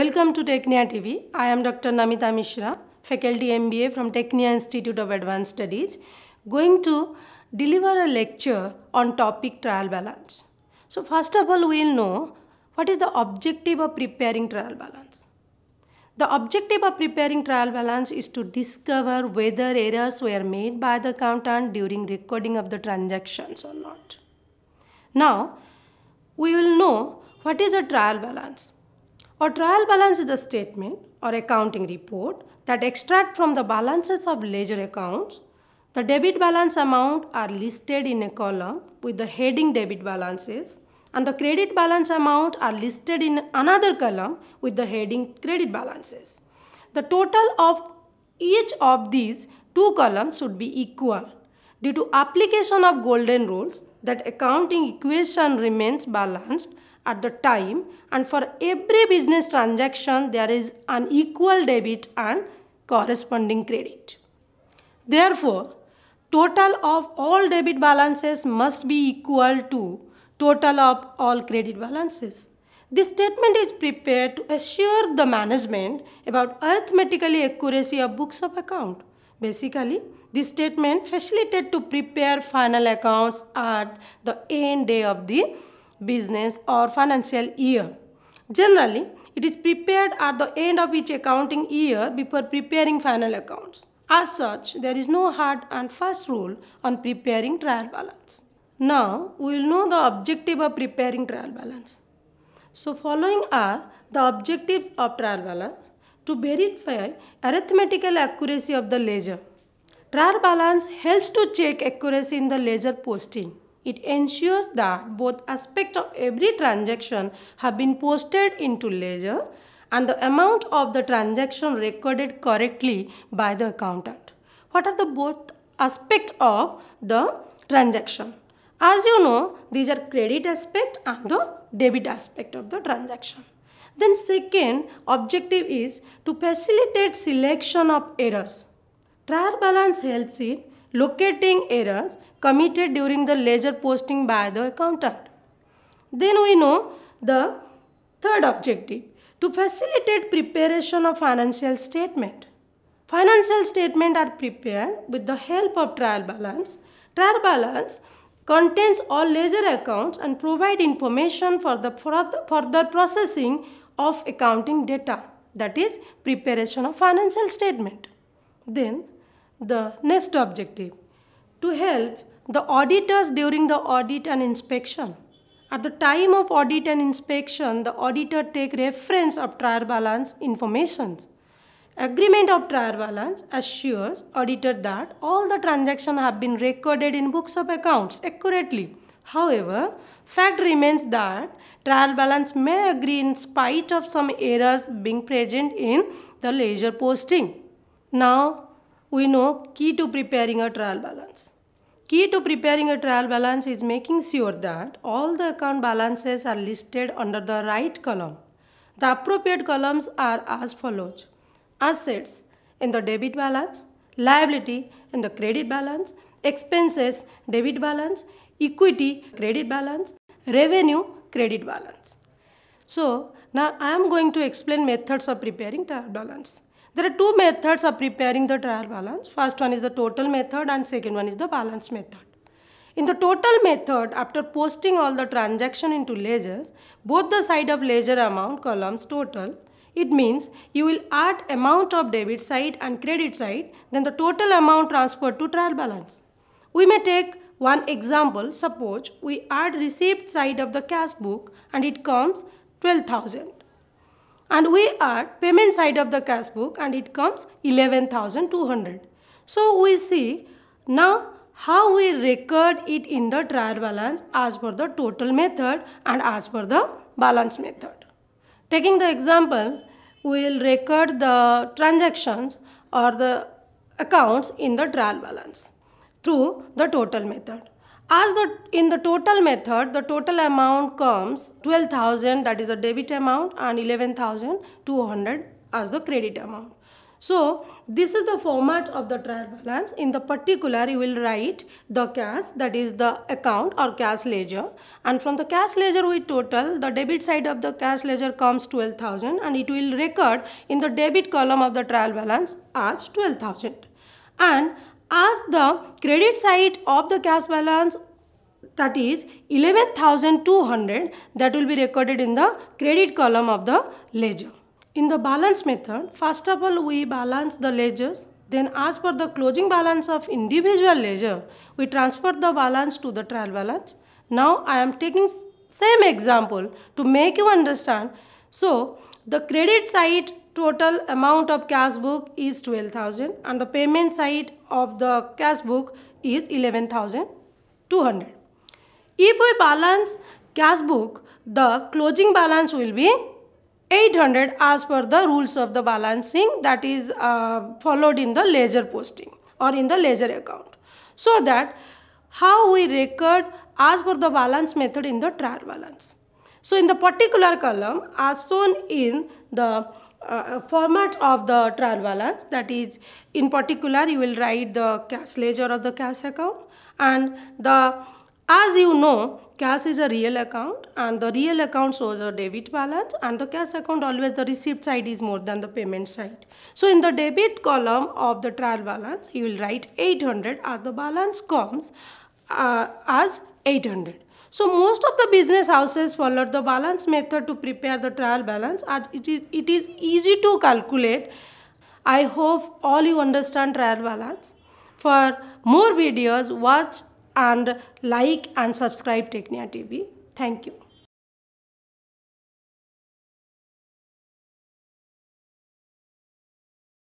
Welcome to Technia TV. I am Dr. Namita Mishra, Faculty MBA from Technia Institute of Advanced Studies, going to deliver a lecture on topic trial balance. So first of all, we will know what is the objective of preparing trial balance. The objective of preparing trial balance is to discover whether errors were made by the accountant during recording of the transactions or not. Now, we will know what is a trial balance. A trial balance is a statement or accounting report that extract from the balances of ledger accounts. The debit balance amount are listed in a column with the heading debit balances, and the credit balance amount are listed in another column with the heading credit balances. The total of each of these two columns should be equal. Due to application of golden rules, that accounting equation remains balanced at the time, and for every business transaction there is an equal debit and corresponding credit. Therefore, total of all debit balances must be equal to total of all credit balances. This statement is prepared to assure the management about arithmetical accuracy of books of account. Basically, this statement facilitates to prepare final accounts at the end day of the business or financial year. Generally, it is prepared at the end of each accounting year before preparing final accounts. As such, there is no hard and fast rule on preparing trial balance. Now, we will know the objective of preparing trial balance. So, following are the objectives of trial balance: to verify arithmetical accuracy of the ledger. Trial balance helps to check accuracy in the ledger posting. It ensures that both aspects of every transaction have been posted into ledger and the amount of the transaction recorded correctly by the accountant. What are the both aspects of the transaction? As you know, these are credit aspect and the debit aspect of the transaction. Then second objective is to facilitate selection of errors. Trial balance helps in locating errors committed during the ledger posting by the accountant. Then we know the third objective, to facilitate preparation of financial statement. Financial statements are prepared with the help of trial balance. Trial balance contains all ledger accounts and provide information for the further processing of accounting data, that is preparation of financial statement. Then the next objective, to help the auditors during the audit and inspection. At the time of audit and inspection, the auditor take reference of trial balance information. Agreement of trial balance assures auditor that all the transactions have been recorded in books of accounts accurately. However, fact remains that trial balance may agree in spite of some errors being present in the ledger posting. Now, we know key to preparing a trial balance. Key to preparing a trial balance is making sure that all the account balances are listed under the right column. The appropriate columns are as follows: assets in the debit balance, liability in the credit balance, expenses debit balance, equity credit balance, revenue credit balance. So now I am going to explain methods of preparing trial balance. There are two methods of preparing the trial balance. First one is the total method and second one is the balance method. In the total method, after posting all the transaction into ledgers, both the side of ledger amount columns total. It means you will add amount of debit side and credit side, then the total amount transferred to trial balance. We may take one example. Suppose we add receipt side of the cash book and it comes 12,000. And we add payment side of the cash book and it comes 11,200. So we see now how we record it in the trial balance as per the total method and as per the balance method. Taking the example, we will record the transactions or the accounts in the trial balance through the total method. In the total method, the total amount comes 12,000, that is the debit amount, and 11,200 as the credit amount. So this is the format of the trial balance. In the particular, you will write the cash, that is the account or cash ledger, and from the cash ledger we total the debit side of the cash ledger comes 12,000, and it will record in the debit column of the trial balance as 12,000, and as the credit side of the cash balance, that is 11,200, that will be recorded in the credit column of the ledger. In the balance method, first of all we balance the ledgers, then as per the closing balance of individual ledger, we transfer the balance to the trial balance. Now I am taking same example to make you understand. So the credit side total amount of cash book is 12,000 and the payment side of the cash book is 11,200. If we balance cash book, the closing balance will be 800 as per the rules of the balancing that is followed in the ledger posting or in the ledger account. So that how we record as per the balance method in the trial balance. So in the particular column as shown in the format of the trial balance, that is in particular you will write the cash ledger of the cash account, and as you know, cash is a real account and the real account shows a debit balance, and the cash account always the receipt side is more than the payment side. So in the debit column of the trial balance, you will write 800 as the balance comes as 800. So most of the business houses follow the balance method to prepare the trial balance, as it is easy to calculate. I hope all you understand trial balance. For more videos, watch and like and subscribe Technia TV. Thank you.